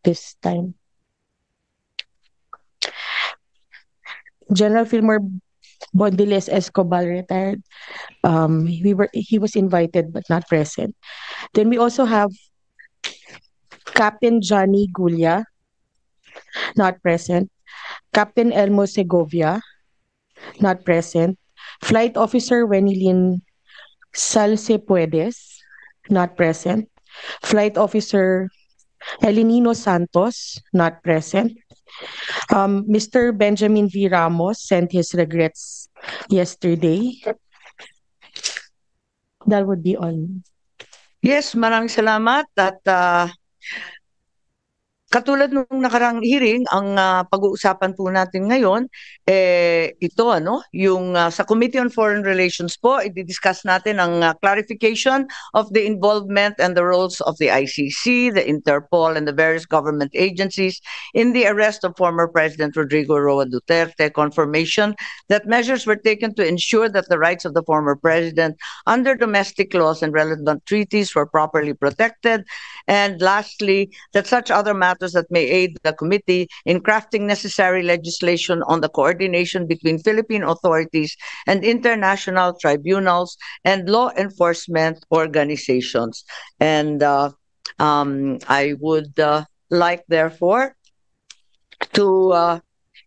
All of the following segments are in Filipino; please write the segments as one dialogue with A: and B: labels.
A: this time. General Fillmore Bondiles Escobar retired. He was invited but not present. Then we also have Captain Johnny Gulia, not present. Captain Elmo Segovia, not present. Flight Officer Wenilyn Salcepuedes, not present. Flight Officer Elinino Santos, not present. Mr. Benjamin V. Ramos sent his regrets yesterday. That would be all.
B: Yes, maraming salamat at katulad nung nakarang hearing, ang pag-uusapan po natin ngayon, ito yung sa Committee on Foreign Relations po, i-discuss natin ang clarification of the involvement and the roles of the ICC, the Interpol, and the various government agencies in the arrest of former President Rodrigo Roa Duterte, confirmation that measures were taken to ensure that the rights of the former president under domestic laws and relevant treaties were properly protected, and lastly, that such other matters that may aid the committee in crafting necessary legislation on the coordination between Philippine authorities and international tribunals and law enforcement organizations. And I would like, therefore, to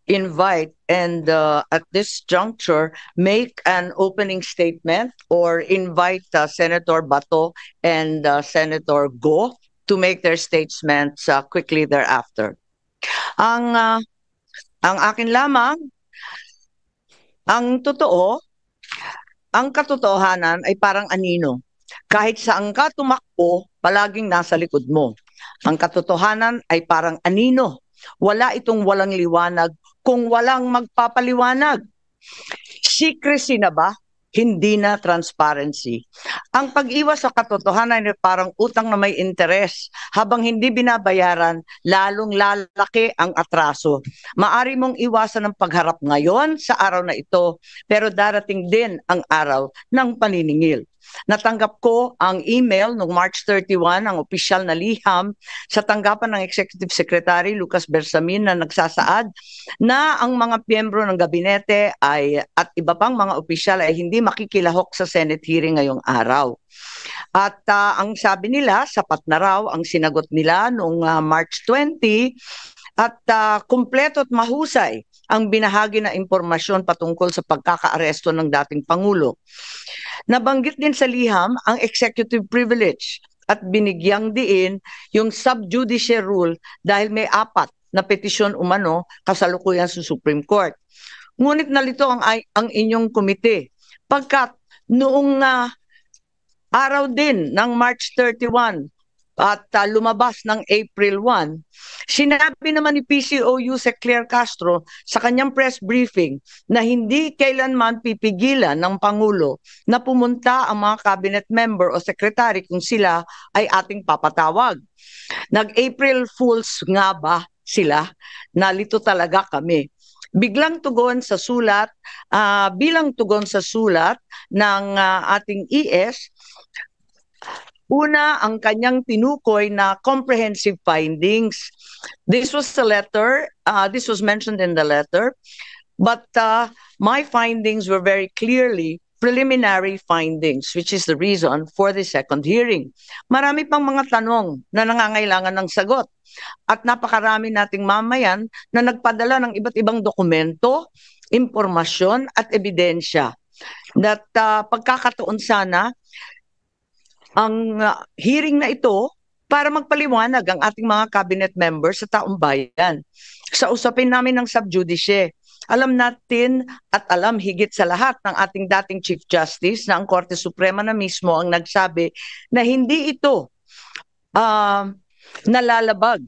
B: invite and at this juncture make an opening statement or invite Senator Bato and Senator Go to make their statements quickly thereafter. Ang akin lamang, ang katotohanan ay parang anino. Kahit saan ka tumakbo, palaging nasa likod mo. Ang katotohanan ay parang anino. Wala itong walang liwanag kung walang magpapaliwanag. Secrecy na ba? Hindi na transparency. Ang pag-iwas sa katotohanan ay parang utang na may interes. Habang hindi binabayaran, lalong lalaki ang atraso. Maari mong iwasan ang pagharap ngayon sa araw na ito, pero darating din ang araw ng paniningil. Natanggap ko ang email noong March 31, ang opisyal na liham sa tanggapan ng Executive Secretary Lucas Bersamin na nagsasaad na ang mga miyembro ng gabinete at iba pang mga opisyal ay hindi makikilahok sa Senate hearing ngayong araw. At ang sabi nila, sapat na raw ang sinagot nila noong March 20 at kumpleto at mahusay ang binahagi na impormasyon patungkol sa pagkakaaresto ng dating Pangulo. Nabanggit din sa liham ang executive privilege at binigyang diin yung sub judice rule dahil may 4 na petisyon umano kasalukuyan sa Supreme Court. Ngunit nalito ang inyong komite pagkat noong araw din ng March 31 at lumabas ng April 1, sinabi naman ni PCOU Sec Claire Castro sa kanyang press briefing na hindi kailanman pipigilan ng Pangulo na pumunta ang mga cabinet member o secretary kung sila ay ating papatawag. Nag-April Fools nga ba sila? Nalito talaga kami. Biglang tugon sa sulat, bilang tugon sa sulat ng ating ES, una, ang kanyang tinukoy na comprehensive findings. This was the letter, this was mentioned in the letter, but my findings were very clearly preliminary findings, which is the reason for the second hearing. Marami pang mga tanong na nangangailangan ng sagot. At napakarami nating mamayan na nagpadala ng iba't ibang dokumento, impormasyon at ebidensya. That pagkakataon sana, ang hearing na ito para magpaliwanag ang ating mga cabinet members sa taong bayan. Sa usapin namin ng subjudice, alam natin at alam higit sa lahat ng ating dating Chief Justice na ang Korte Suprema na mismo ang nagsabi na hindi ito nalalabag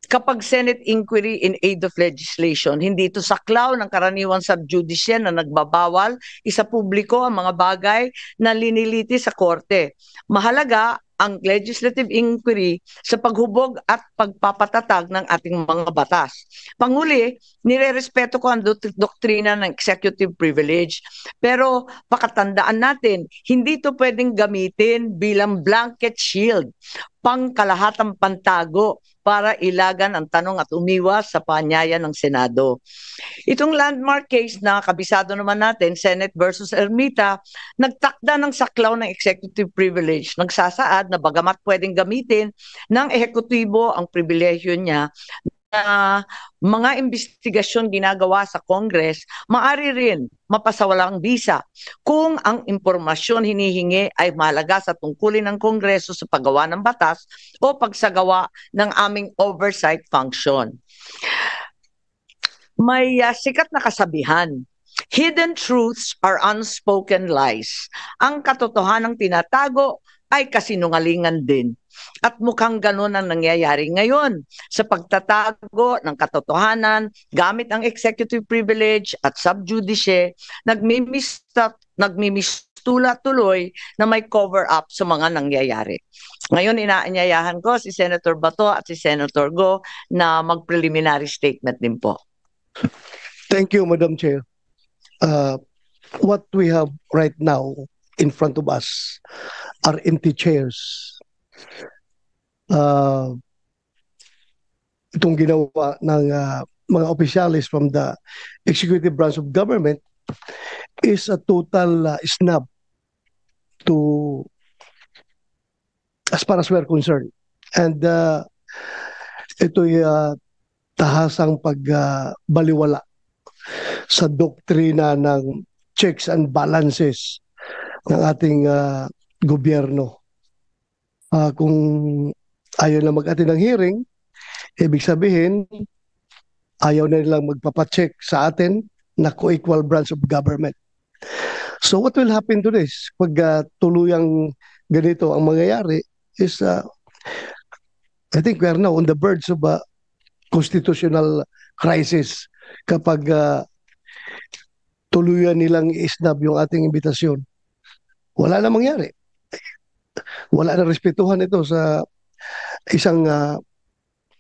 B: kapag Senate inquiry in aid of legislation. Hindi ito saklaw ng karaniwang subjudice na nagbabawal isa publiko ang mga bagay na liniliti sa korte. Mahalaga ang legislative inquiry sa paghubog at pagpapatatag ng ating mga batas. Panguli, nirerespeto ko ang doktrina ng executive privilege. Pero pakatandaan natin, hindi ito pwedeng gamitin bilang blanket shield, pangkalahatang pantago para ilagan ang tanong at umiwas sa paanyaya ng Senado. Itong landmark case na kabisado naman natin, Senate versus Ermita, nagtakda ng saklaw ng executive privilege. Nagsasaad na bagamat pwedeng gamitin ng ehekutibo ang pribilehyo niya na mga investigasyon ginagawa sa Congress, maaari rin mapasawalang bisa kung ang impormasyon hinihingi ay mahalaga sa tungkulin ng Kongreso sa paggawa ng batas o pagsagawa ng aming oversight function. May sikat na kasabihan, hidden truths are unspoken lies. Ang katotohanang tinatago ay kasinungalingan din. At mukhang ganun ang nangyayari ngayon sa pagtatago ng katotohanan gamit ang executive privilege at sub judice, nagmimistula tuloy na may cover up sa mga nangyayari. Ngayon inaanyayahan ko si Senator Bato at si Senator Go na mag-preliminary statement din po.
C: Thank you, Madam Chair. What we have right now in front of us are empty chairs. Itong ginawa ng mga opisyalis from the executive branch of government is a total snub to as far as we're concerned. And ito'y tahasang pagbaliwala sa doktrina ng checks and balances ng ating gobyerno. Kung ayaw na mag-attend ng hearing, ibig sabihin, ayaw na nilang magpapacheck sa atin na co-equal branch of government. So what will happen to this? Pag tuluyang ganito ang mangyayari is, I think we are now on the verge of a constitutional crisis kapag tuluyan nilang isnab yung ating imbitasyon. Wala na mangyari. Wala na respetuhan ito sa isang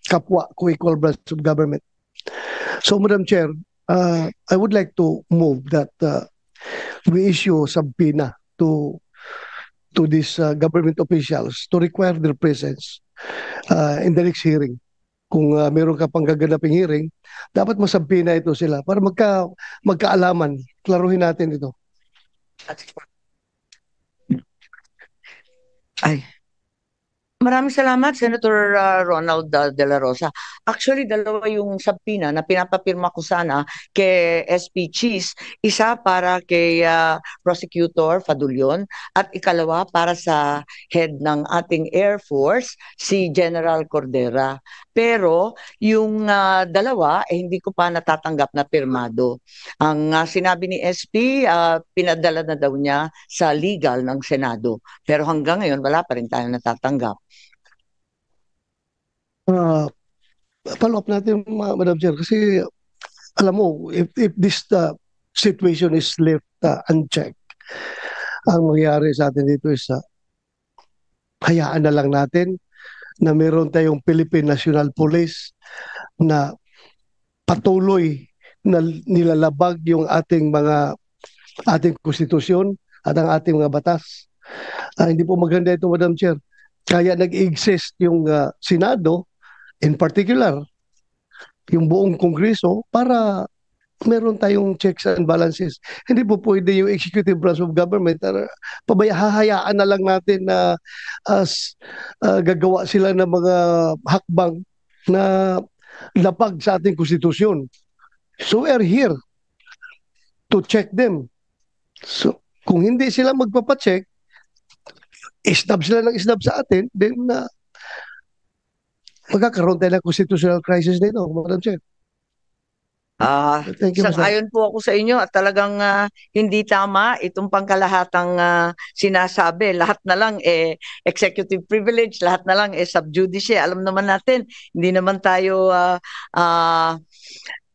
C: kapwa co-equal branch of government. So, Madam Chair, I would like to move that we issue subpoena to these government officials to require their presence in the next hearing. Kung meron ka pang gaganaping hearing, dapat masubpoena ito sila para magkaalaman. Klaruhin natin ito.
B: Ay. Maraming salamat, Senator Ronald De La Rosa. Actually, dalawa yung subpoena na pinapapirma ko sana kay SP Cheese. Isa para kay Prosecutor Fadulion at ikalawa para sa head ng ating Air Force, si General Cordera. Pero yung dalawa, hindi ko pa natatanggap na pirmado. Ang sinabi ni SP, pinadala na daw niya sa legal ng Senado. Pero hanggang ngayon, wala pa rin tayo natatanggap.
C: Follow up natin, Madam Chair, kasi alam mo, if this situation is left unchecked, ang mangyayari sa atin dito is hayaan na lang natin na meron tayong Philippine National Police na patuloy na nilalabag yung ating konstitusyon at ang ating mga batas. Hindi po maganda ito, Madam Chair. Kaya nag-exist yung Senado, in particular, yung buong Kongreso, para meron tayong checks and balances. Hindi po pwede yung executive branch of government, hahayaan na lang natin na gagawa sila ng mga hakbang na lapag sa ating konstitusyon. So we are here to check them. So kung hindi sila magpapacheck, isnab sila ng isnab sa atin, then magkakaroon tayo ng constitutional crisis nito, Madam Chair.
B: Sang-ayon po ako sa inyo at talagang hindi tama itong pangkalahatang sinasabi. Lahat na lang executive privilege, lahat na lang sub judice. Alam naman natin, hindi naman tayo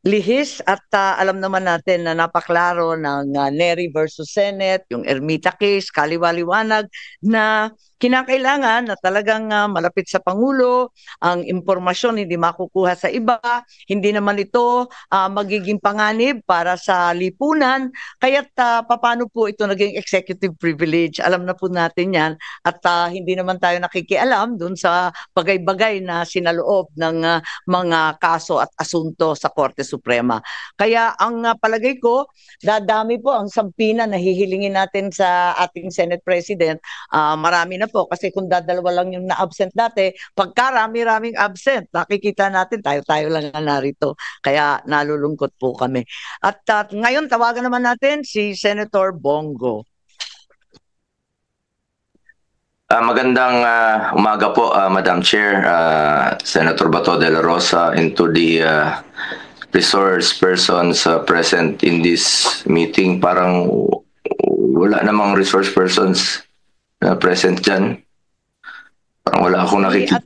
B: lihis at alam naman natin na napaklaro ng Neri versus Senate, yung Ermita case, kaliwaliwanag na kinakailangan na talagang malapit sa Pangulo, ang impormasyon hindi makukuha sa iba, hindi naman ito magiging panganib para sa lipunan, kaya't paano po ito naging executive privilege, alam na po natin yan, at hindi naman tayo nakikialam dun sa bagay-bagay na sinaloob ng mga kaso at asunto sa Korte Suprema. Kaya ang palagay ko, dadami po ang sampina na hihilingin natin sa ating Senate President. Marami na po kasi kung dadalawa lang yung na-absent dati, pagka rami-raming absent, nakikita natin tayo-tayo lang narito. Kaya nalulungkot po kami. At ngayon tawagan naman natin si Senator Bongo.
D: Magandang umaga po, Madam Chair, Senator Bato de la Rosa, and to the resource persons present in this meeting. Parang wala namang resource persons present dyan. Parang wala akong nakikita.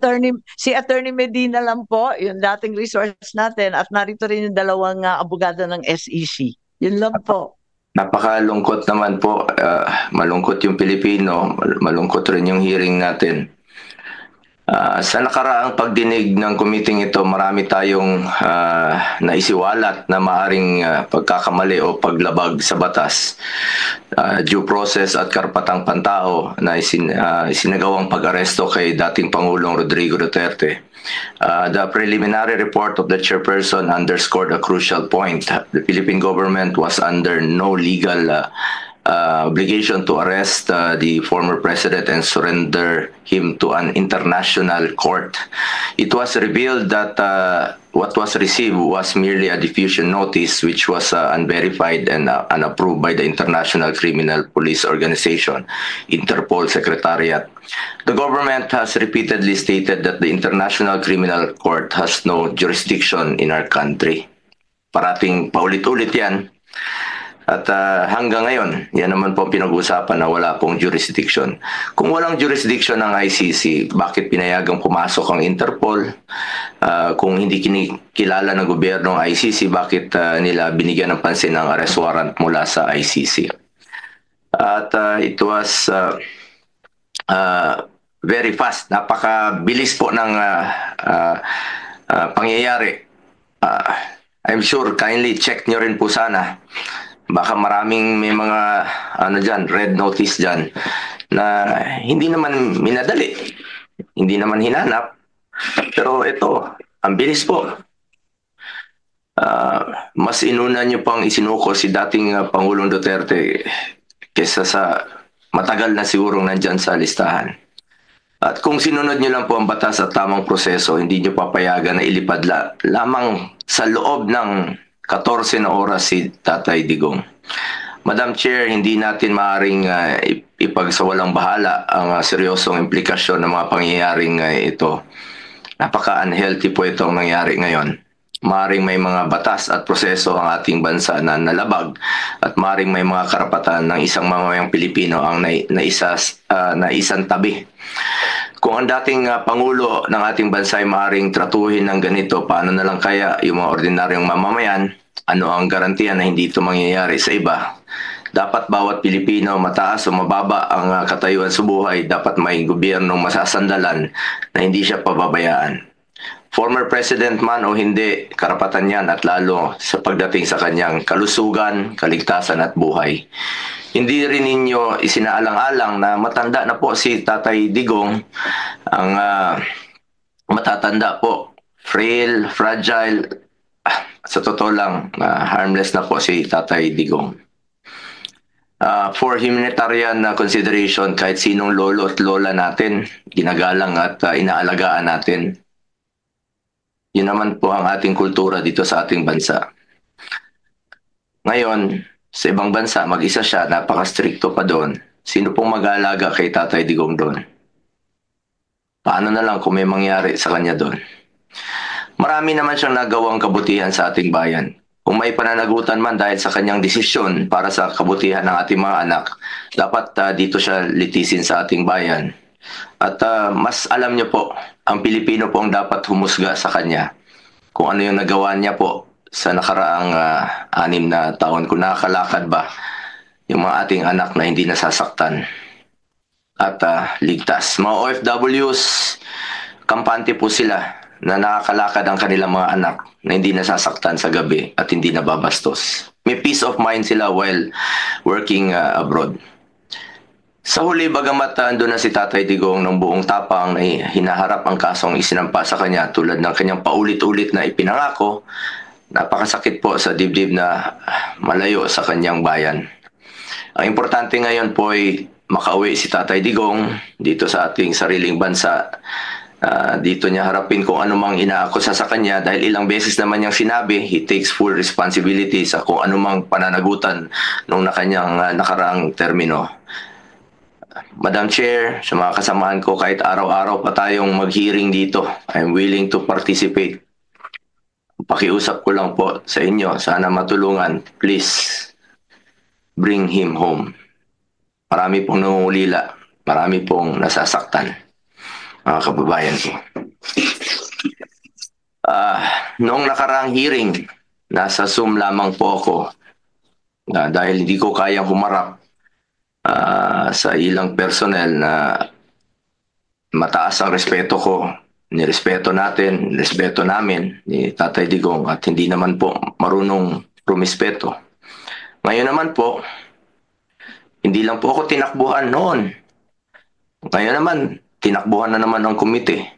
B: Si Attorney Medina lang po, yung dating resource natin, at narito rin yung dalawang abogado ng SEC. Yun lang po.
D: Napakalungkot naman po. Malungkot yung Pilipino, malungkot rin yung hearing natin. Sa nakaraang pagdinig ng committee ito, marami tayong naisiwalat na maaring pagkakamali o paglabag sa batas, due process at karapatang pantao na isinagawang pag-aresto kay dating Pangulong Rodrigo Duterte. The preliminary report of the chairperson underscored a crucial point. The Philippine government was under no legal obligation to arrest the former president and surrender him to an international court. It was revealed that what was received was merely a diffusion notice which was unverified and unapproved by the International Criminal Police Organization, Interpol Secretariat. The government has repeatedly stated that the International Criminal Court has no jurisdiction in our country. Parating paulit-ulit yan. At hanggang ngayon, yan naman po pinag-uusapan na wala pong jurisdiction. Kung walang jurisdiction ng ICC, bakit pinayagang pumasok ang Interpol? Kung hindi kinikilala ng gobyerno ng ICC, bakit nila binigyan ng pansin ng arrest warrant mula sa ICC? At it was very fast. Napakabilis po ng pangyayari. I'm sure kindly check nyo rin po sana. Baka maraming may mga red notice dyan na hindi naman minadali, hindi naman hinanap. Pero ito, ang bilis po. Mas inuna nyo pang isinuko si dating Pangulong Duterte kesa sa matagal na sigurong nandyan sa listahan. At kung sinunod nyo lang po ang batas at tamang proseso, hindi nyo papayagan na ilipad lamang sa loob ng 14 na oras si Tatay Digong. Madam Chair, hindi natin maaaring ipagsawalang bahala ang seryosong implikasyon ng mga pangyayaring ito. Napaka-unhealthy po itong nangyari ngayon. Maaaring may mga batas at proseso ang ating bansa na nalabag at maaaring may mga karapatan ng isang mamamayang Pilipino ang naisang tabi. Kung ang dating Pangulo ng ating bansa ay maaaring tratuhin ng ganito, paano na lang kaya yung mga ordinaryong mamamayan? Ano ang garantiya na hindi ito mangyayari sa iba? Dapat bawat Pilipino, mataas o mababa ang katayuan sa buhay, dapat may gobyernong masasandalan na hindi siya pababayaan. Former President man o hindi, karapatan yan at lalo sa pagdating sa kanyang kalusugan, kaligtasan at buhay. Hindi rin ninyo isinaalang-alang na matanda na po si Tatay Digong, ang matatanda po, frail, fragile, sa totoo lang, harmless na po si Tatay Digong. For humanitarian consideration, kahit sinong lolo at lola natin, ginagalang at inaalagaan natin. Yun naman po ang ating kultura dito sa ating bansa. Ngayon, sa ibang bansa, mag-isa siya, napaka-stricto pa doon. Sino pong mag-aalaga kay Tatay Digong doon? Paano na lang kung may mangyari sa kanya doon? Marami naman siyang nagawang kabutihan sa ating bayan. Kung may pananagutan man dahil sa kanyang desisyon para sa kabutihan ng ating mga anak, dapat dito siya litisin sa ating bayan. At mas alam niyo po, ang Pilipino po ang dapat humusga sa kanya. Kung ano yung nagawa niya po sa nakaraang 6 na taon, kung nakakalakad ba yung mga ating anak na hindi nasasaktan. at ligtas. Mga OFWs, kampante po sila na nakakalakad ang kanilang mga anak na hindi nasasaktan sa gabi at hindi nababastos. May peace of mind sila while working abroad. Sa huli, bagamat doon na si Tatay Digong ng buong tapang na hinaharap ang kasong isinampa sa kanya tulad ng kanyang paulit-ulit na ipinangako, napakasakit po sa dibdib na malayo sa kanyang bayan. Ang importante ngayon po ay makauwi si Tatay Digong dito sa ating sariling bansa. Dito niya harapin kung anumang inaakusa sa kanya dahil ilang beses naman niyang sinabi, he takes full responsibility sa kung anumang pananagutan nung kanyang nakaraang termino. Madam Chair, sa mga kasamahan ko, kahit araw-araw pa tayong mag-hearing dito, I'm willing to participate. Pakiusap ko lang po sa inyo, sana matulungan, please bring him home. Marami pong nangungulila, marami pong nasasaktan, mga kababayan ko. Noong nakaraang hearing, nasa Zoom lamang po ako dahil hindi ko kayang humarap sa ilang personnel na mataas ang respeto ko, nirespeto natin, respeto namin ni Tatay Digong at hindi naman po marunong rumispeto. Ngayon naman po, hindi lang po ako tinakbuhan noon. Ngayon naman, tinakbuhan na naman ng komite.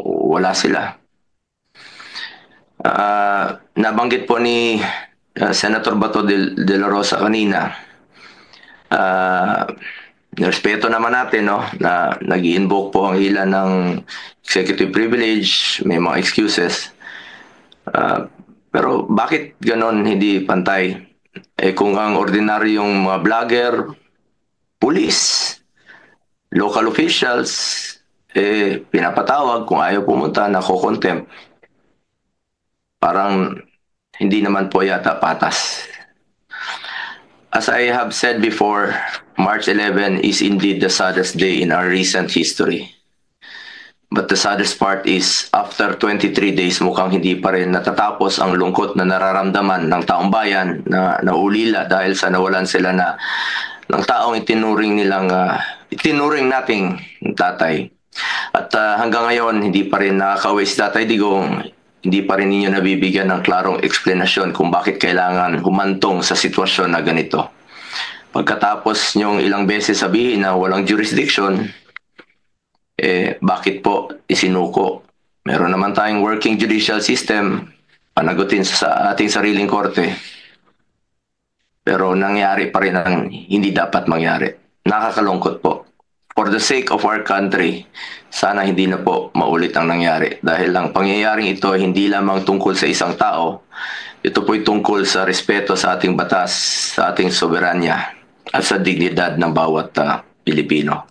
D: Wala sila. Nabanggit po ni Senator Bato de la Rosa kanina, respeto naman natin na nag-i-invoke po ang ilan ng executive privilege, may mga excuses. Pero bakit ganon hindi pantay? Kung ang ordinaryong mga vlogger, police, local officials, pinapatawag kung ayaw pumunta, nako-contempt. Parang hindi naman po yata patas. As I have said before, March 11 is indeed the saddest day in our recent history. But the saddest part is, after 23 days, mukhang hindi pa rin natatapos ang lungkot na nararamdaman ng taong bayan na naulila dahil sa nawalan sila ng taong itinuring nating tatay. At hanggang ngayon, hindi pa rin nakakauwi si Tatay Digong. Hindi pa rin ninyo nabibigyan ng klarong eksplanasyon kung bakit kailangan humantong sa sitwasyon na ganito. Pagkatapos nyong ilang beses sabihin na walang jurisdiction, bakit po isinuko? Meron naman tayong working judicial system, panagutin sa ating sariling korte. Pero nangyari pa rin ang hindi dapat mangyari. Nakakalungkot po. For the sake of our country, sana hindi na po maulit ang nangyari. Dahil ang pangyayaring ito hindi lamang tungkol sa isang tao, ito po'y tungkol sa respeto sa ating batas, sa ating soberanya, at sa dignidad ng bawat Pilipino.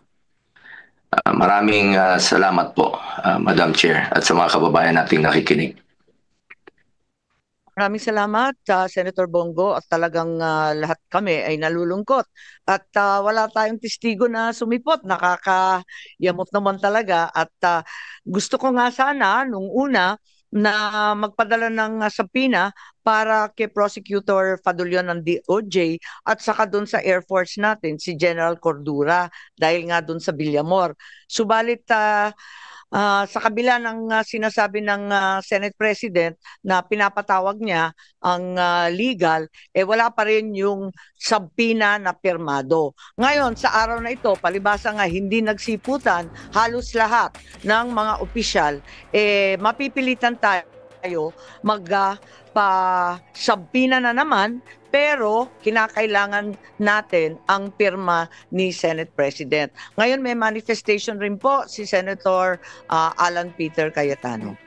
D: Maraming salamat po, Madam Chair, at sa mga kababayan nating nakikinig.
B: Maraming salamat, Senator Bongo, at talagang lahat kami ay nalulungkot. At wala tayong testigo na sumipot, nakakayamot naman talaga. At gusto ko nga sana nung una na magpadala ng subpoena para kay Prosecutor Fadulion ng DOJ at saka doon sa Air Force natin, si General Cordura, dahil nga doon sa Villamor. Subalit sa kabila ng sinasabi ng Senate President na pinapatawag niya ang legal, wala pa rin yung subpoena na pirmado. Ngayon, sa araw na ito, palibasa nga hindi nagsiputan, halos lahat ng mga opisyal, mapipilitan tayo magpa-subpoena na naman, pero kinakailangan natin ang pirma ni Senate President. Ngayon may manifestation rin po si Senator Alan Peter Cayetano.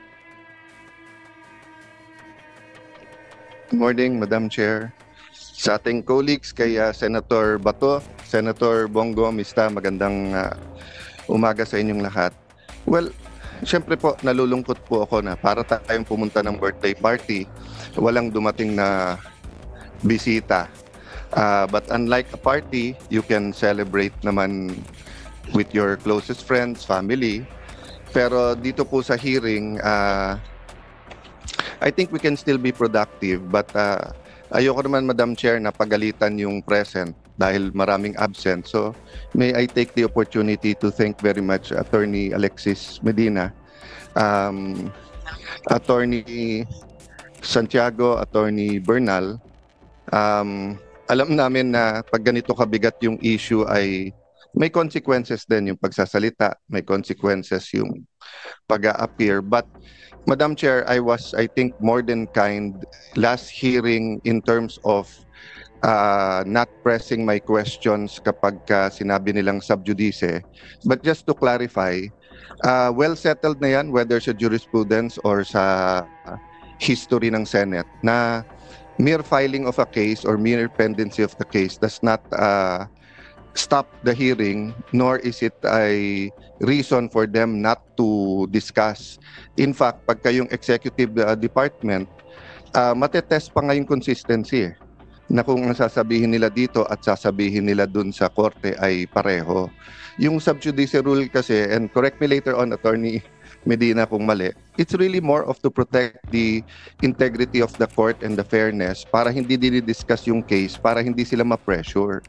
E: Good morning, Madam Chair. Sa ating colleagues kay Senator Bato, Senator Bongo, Mista, magandang umaga sa inyong lahat. Well, syempre po, nalulungkot po ako na para tayong pumunta ng birthday party, walang dumating na bisita. But unlike a party, you can celebrate naman with your closest friends, family. Pero dito po sa hearing, I think we can still be productive. But ayoko naman, Madam Chair, na pagalitan yung present dahil maraming absent. So may I take the opportunity to thank very much Attorney Alexis Medina, Attorney Santiago, Attorney Bernal. Alam namin na pag ganito kabigat yung issue ay may consequences din yung pagsasalita, may consequences yung pag-a-appear. But Madam Chair, I think, more than kind last hearing in terms of not pressing my questions kapag sinabi nilang sub judice. But just to clarify, well settled na yan whether sa jurisprudence or sa history ng Senate na mere filing of a case or mere pendency of the case does not stop the hearing, nor is it a reason for them not to discuss. In fact, pagka yung executive department, matetest pa nga yung consistency na kung ang sasabihin nila dito at sasabihin nila dun sa korte ay pareho. Yung sub judice rule kasi, and correct me later on, Attorney Medina, kung mali, it's really more of to protect the integrity of the court and the fairness para hindi dinidiscuss yung case, para hindi sila ma-pressure.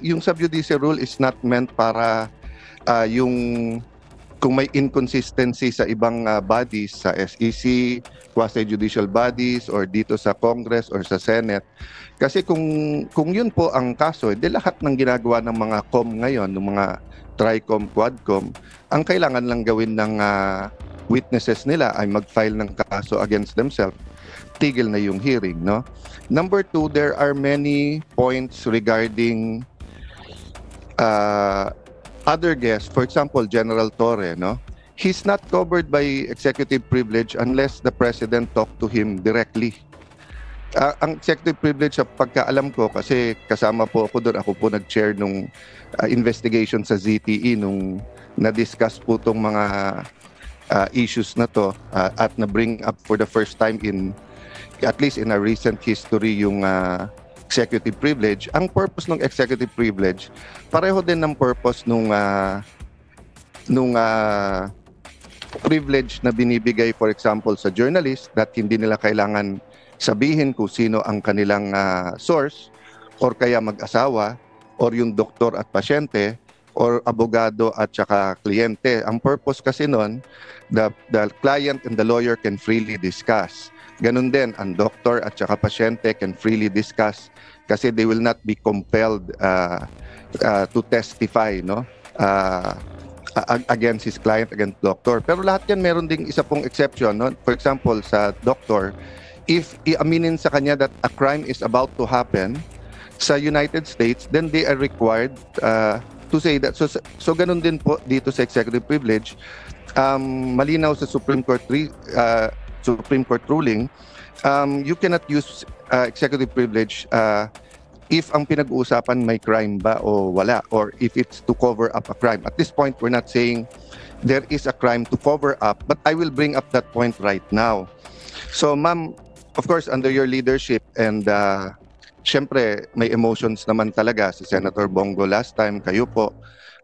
E: Yung sub judice rule is not meant para yung kung may inconsistency sa ibang bodies, sa SEC, quasi-judicial bodies, or dito sa Congress or sa Senate. Kasi kung yun po ang kaso, di lahat ng ginagawa ng mga COM ngayon, ng mga TRICOM, QUADCOM, ang kailangan lang gawin ng witnesses nila ay mag-file ng kaso against themselves. Tigil na yung hearing, no? Number two, there are many points regarding other guests. For example, General Torre, no? He's not covered by executive privilege unless the President talked to him directly. Ang executive privilege, sa pagkaalam ko, kasi kasama po ako doon, ako po nag-chair nung investigation sa ZTE nung na-discuss po itong mga issues na to at na-bring up for the first time in, at least in a recent history, yung executive privilege. Ang purpose ng executive privilege, pareho din ng purpose nung privilege na binibigay, for example, sa journalist, that hindi nila kailangan sabihin kung sino ang kanilang source, or kaya mag-asawa, or yung doktor at pasyente, or abogado at saka kliyente. Ang purpose kasi nun, the client and the lawyer can freely discuss. Ganun din, ang doktor at saka pasyente can freely discuss kasi they will not be compelled to testify, no? Against his client, against doctor. Pero lahat yan meron ding isa pong exception, no? For example, sa doctor, if iaminin sa kanya that a crime is about to happen sa United States, then they are required to say that. So ganun din po dito sa executive privilege. Malinaw sa Supreme Court ruling, you cannot use executive privilege if ang pinag-uusapan may crime ba o wala, or if it's to cover up a crime. At this point, we're not saying there is a crime to cover up, but I will bring up that point right now. So, ma'am, of course, under your leadership, and syempre, may emotions naman talaga si Senator Bongo last time, kayo po.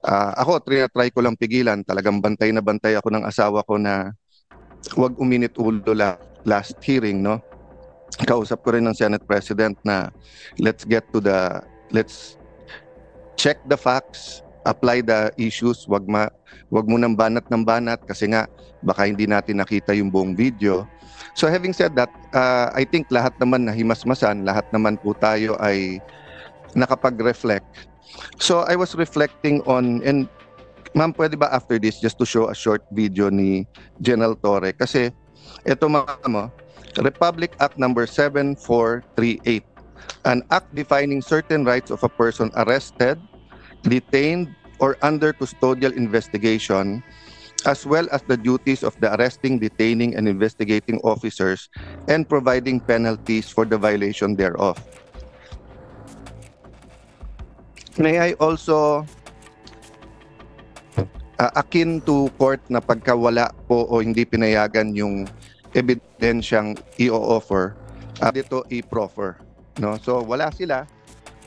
E: Ako, try ko lang pigilan. Talagang bantay na bantay ako ng asawa ko na wag uminit ulo last hearing, no? Kausap ko rin ng Senate President na let's check the facts, apply the issues, wag mo nang banat ng banat kasi nga baka hindi natin nakita yung buong video. So having said that, I think lahat naman nahimasmasan, lahat naman po tayo ay nakapag-reflect. So I was reflecting on, and ma'am, pwede ba after this just to show a short video ni General Torre? Kasi ito mga Republic Act number 7438, an act defining certain rights of a person arrested, detained, or under custodial investigation, as well as the duties of the arresting, detaining, and investigating officers, and providing penalties for the violation thereof. May I also, akin to court na pagkawala po o hindi pinayagan yung ebidensyang i-offer, dito i-proffer. No? So wala sila,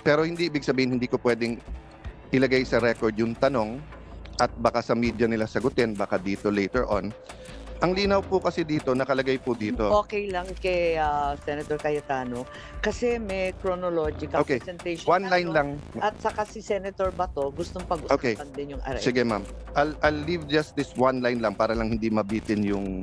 E: pero hindi ibig sabihin hindi ko pwedeng ilagay sa record yung tanong at baka sa media nila sagutin, baka dito later on. Ang linaw po kasi dito, nakalagay po dito.
B: Okay lang kay Senator Cayetano kasi may chronological
E: Okay.
B: presentation.
E: One line
B: tayo.
E: lang.
B: At saka si Senator Bato gustong pag-usapan din yung arrest.
E: Sige ma'am. I'll leave just this one line lang para lang hindi mabitin yung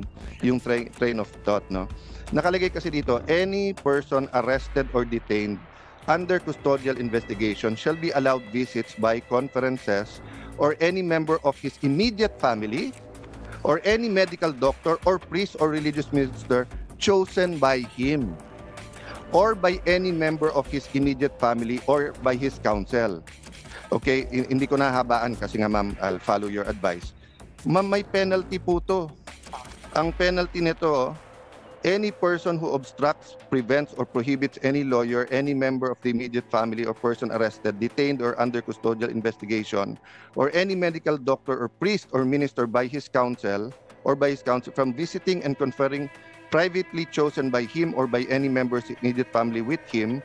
E: train of thought, no. Nakalagay kasi dito, any person arrested or detained under custodial investigation shall be allowed visits by conferences or any member of his immediate family or any medical doctor or priest or religious minister chosen by him or by any member of his immediate family or by his counsel. Okay, hindi ko nahabaan kasi nga ma'am, I'll follow your advice. Ma'am, may penalty po to. Ang penalty nito, any person who obstructs, prevents, or prohibits any lawyer, any member of the immediate family or person arrested, detained, or under custodial investigation, or any medical doctor or priest or minister by his counsel from visiting and conferring privately chosen by him or by any member's immediate family with him,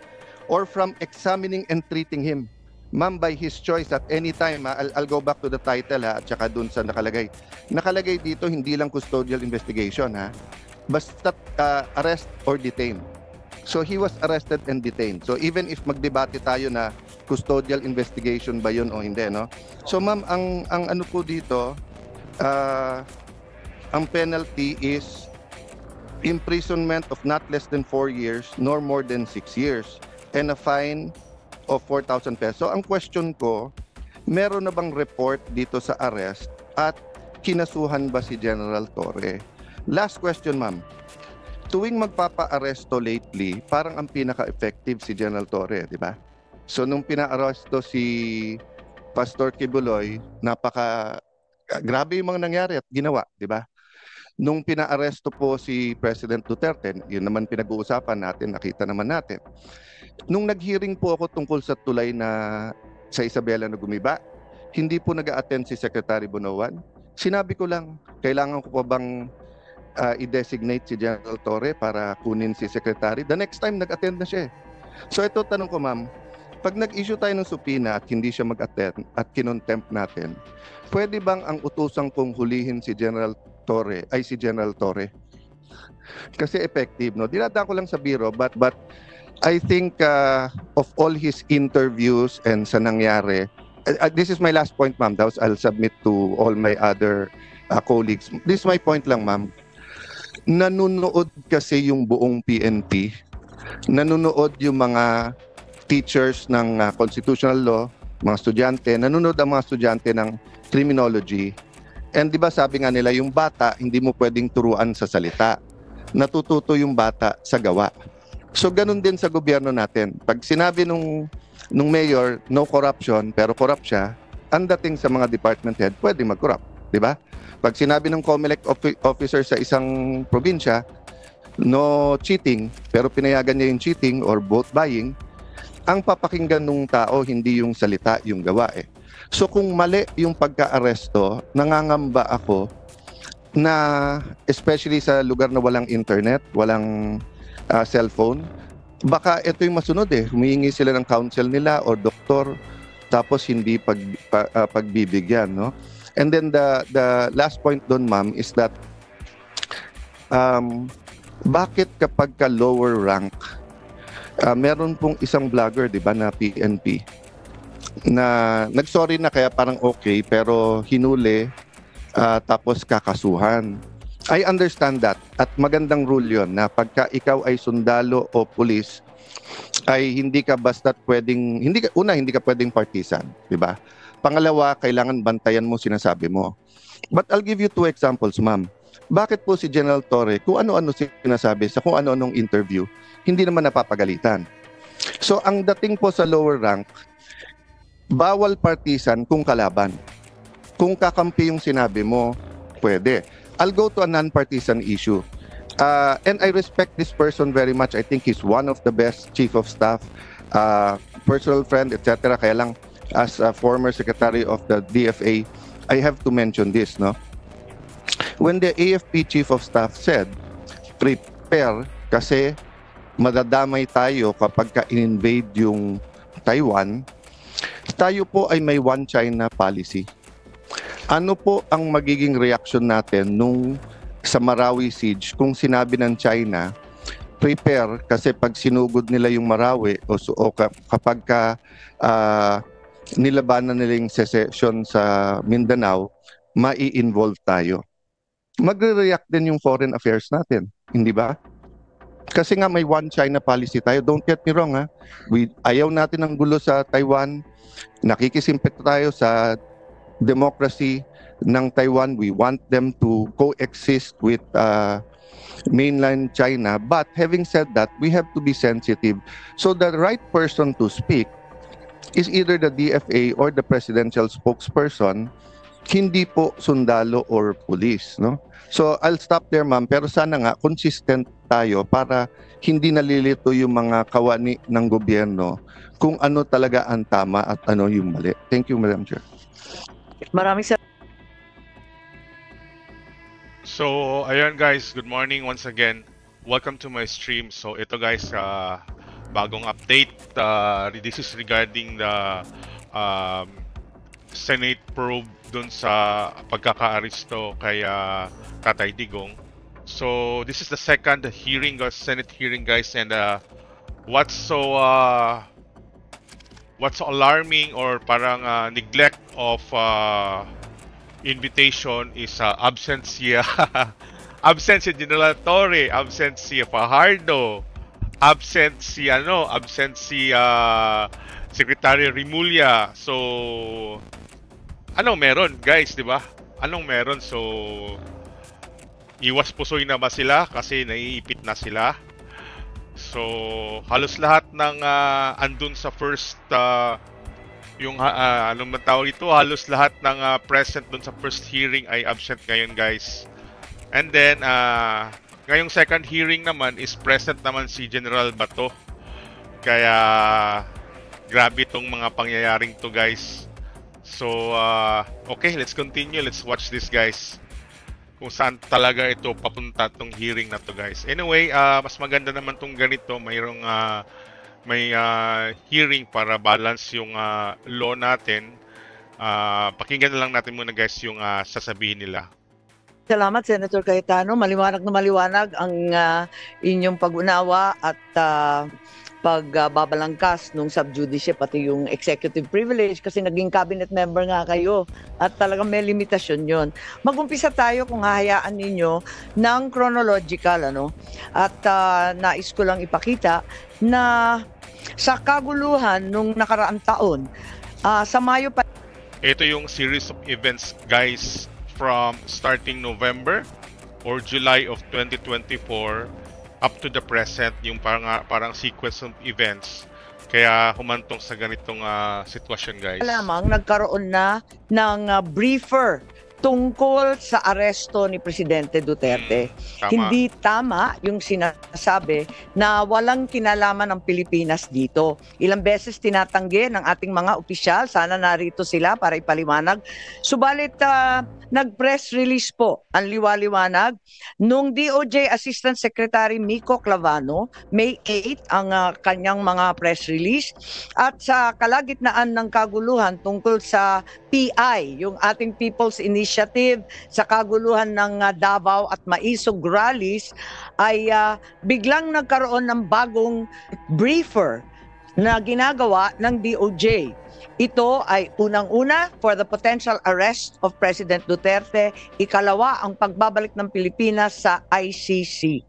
E: or from examining and treating him. Ma'am, by his choice at any time, I'll go back to the title at saka dun sa nakalagay. Nakalagay dito, hindi lang custodial investigation basta arrest or detain. So he was arrested and detained. So even if magdebate tayo na custodial investigation ba yun o hindi, no? So ma'am, ang ano po dito, ang penalty is imprisonment of not less than 4 years nor more than 6 years and a fine of 4,000 pesos. So ang question ko, meron na bang report dito sa arrest at kinasuhan ba si General Torre? Last question, ma'am. Tuwing magpapa-aresto lately, parang ang pinaka-effective si General Torre, di ba? So nung pina-aresto si Pastor Kibuloy, grabe yung mga nangyari at ginawa, di ba? Nung pina-aresto po si President Duterte, yun naman pinag-uusapan natin, nakita naman natin. Nung nag-hearing po ako tungkol sa tulay sa Isabela na gumiba, hindi po nag-a-attend si Secretary Bonoan. Sinabi ko lang, kailangan ko pa bang i-designate si General Torre para kunin si Secretary? The next time, nag-attend na siya. So ito, tanong ko ma'am, pag nag-issue tayo ng subpoena at hindi siya mag-attend at kinontempt natin, pwede bang ang utusang kong hulihin si General Torre ay si General Torre? Kasi effective, no? Dinadaan ko lang sa biro, but I think of all his interviews and sa nangyari, this is my last point, ma'am. I'll submit to all my other colleagues. This is my point lang, ma'am. Nanunood kasi yung buong PNP, nanunood yung mga teachers ng constitutional law, mga estudyante, nanunood ang mga estudyante ng criminology. And di ba sabi nga nila, yung bata, hindi mo pwedeng turuan sa salita. Natututo yung bata sa gawa. So ganun din sa gobyerno natin. Pag sinabi nung mayor, no corruption, pero corrupt siya, ang dating sa mga department head, pwedeng mag-corrupt. Di ba? Pag sinabi ng COMELEC officer sa isang probinsya, no cheating, pero pinayagan niya yung cheating or vote buying, ang papakinggan ng tao hindi yung salita, yung gawa eh. So kung mali yung pagka-aresto, nangangamba ako na especially sa lugar na walang internet, walang cellphone, baka ito yung masunod eh. Humihingi sila ng counsel nila o doktor, tapos hindi pagbibigyan, no? And then the last point doon, ma'am, is that bakit kapag ka lower rank, meron pong isang vlogger, di ba, na PNP, na nagsorry na kaya parang okay, pero hinuli, tapos kakasuhan. I understand that. At magandang rule yon na pagka ikaw ay sundalo o pulis, ay hindi ka basta pwedeng, hindi ka pwedeng partisan, di ba? Pangalawa, kailangan bantayan mo sinasabi mo. But I'll give you 2 examples, ma'am. Bakit po si General Torre, kung ano-ano sinasabi sa kung ano-anong interview, hindi naman napapagalitan? So ang dating po sa lower rank, bawal partisan kung kalaban. Kung kakampi yung sinabi mo, pwede. I'll go to a non-partisan issue. And I respect this person very much. I think he's one of the best chief of staff, personal friend, etc. Kaya lang, as a former secretary of the DFA, I have to mention this, no? When the AFP chief of staff said, prepare kasi madadamay tayo kapag ka-invade yung Taiwan, tayo po ay may one China policy. Ano po ang magiging reaction natin nung sa Marawi siege kung sinabi ng China, prepare kasi pag sinugod nila yung Marawi kapag nilabanan nila yung secession sa Mindanao, mai-involve tayo. Magre-react din yung foreign affairs natin, hindi ba? Kasi nga may one China policy tayo. Don't get me wrong, ha? Ayaw natin ng gulo sa Taiwan. Nakikisimpekto tayo sa democracy ng Taiwan. We want them to coexist with mainland China. But having said that, we have to be sensitive. So the right person to speak is either the DFA or the presidential spokesperson, hindi po sundalo or police, no? So I'll stop there, ma'am, pero sana nga consistent tayo para hindi nalilito yung mga kawani ng gobyerno kung ano talaga ang tama at ano yung mali. Thank you, Madam Chair.
B: Maraming salamat.
F: So, ayan guys, good morning once again. Welcome to my stream. So, ito guys, bagong update. This is regarding the Senate probe dun sa pagkaka-aristo kay Tatay Digong. So, this is the second hearing, Senate hearing guys, and what's so alarming or parang neglect of invitation is absent si General Torre, absent si Fajardo, absent si Secretary Rimulya. So anong meron guys, di ba? Anong meron? So iwas pusoy na ba sila kasi naiipit na sila? So halos lahat ng andun sa first yung anong matawag ito, halos lahat ng present dun sa first hearing ay absent ngayon guys. And then ngayong second hearing naman is present naman si General Bato. Kaya grabe tong mga pangyayaring to guys. So okay, let's continue. Let's watch this guys. Kung saan talaga ito papunta tong hearing na to guys. Anyway, mas maganda naman tong ganito, mayroong may hearing para balance yung law natin. Pakinggan na lang natin muna guys yung sasabihin nila.
B: Salamat, Senator Cayetano. Maliwanag na maliwanag ang inyong pag-unawa at pagbabalangkas nung subjudice pati yung executive privilege kasi naging cabinet member nga kayo at talagang may limitasyon yon. Mag-umpisa tayo kung hahayaan ninyo ng chronological at nais ko lang ipakita na sa kaguluhan nung nakaraang taon sa Mayo pa.
F: Ito yung series of events guys from starting November or July of 2024 up to the present, yung parang sequence of events. Kaya humantong sa ganitong sitwasyon guys.
B: Lamang nagkaroon na ng briefer tungkol sa aresto ni Presidente Duterte.
F: Tama.
B: Hindi tama yung sinasabi na walang kinalaman ng Pilipinas dito. Ilang beses tinatanggi ng ating mga opisyal, sana narito sila para ipaliwanag. Subalit nag-press release po ang liwaliwanag nung DOJ Assistant Secretary Miko Clavano, May 8 ang kanyang mga press release, at sa kalagitnaan ng kaguluhan tungkol sa PI, yung ating People's Initiative, sa kaguluhan ng Davao at Maisog rallies, ay biglang nagkaroon ng bagong briefer na ginagawa ng DOJ. Ito ay unang-una for the potential arrest of President Duterte, ikalawa ang pagbabalik ng Pilipinas sa ICC.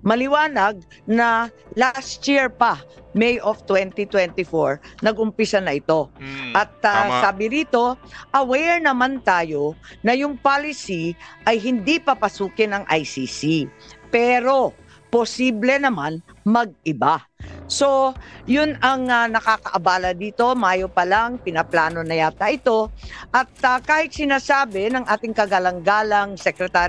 B: Maliwanag na last year pa, May of 2024, nag-umpisa na ito. At sabi rito, aware naman tayo na yung policy ay hindi papasukin ng ICC. Pero posible naman mag-iba. So, yun ang nakakaabala dito. Mayo pa lang, pinaplano na yata ito. At kahit sinasabi ng ating kagalang-galang Secretary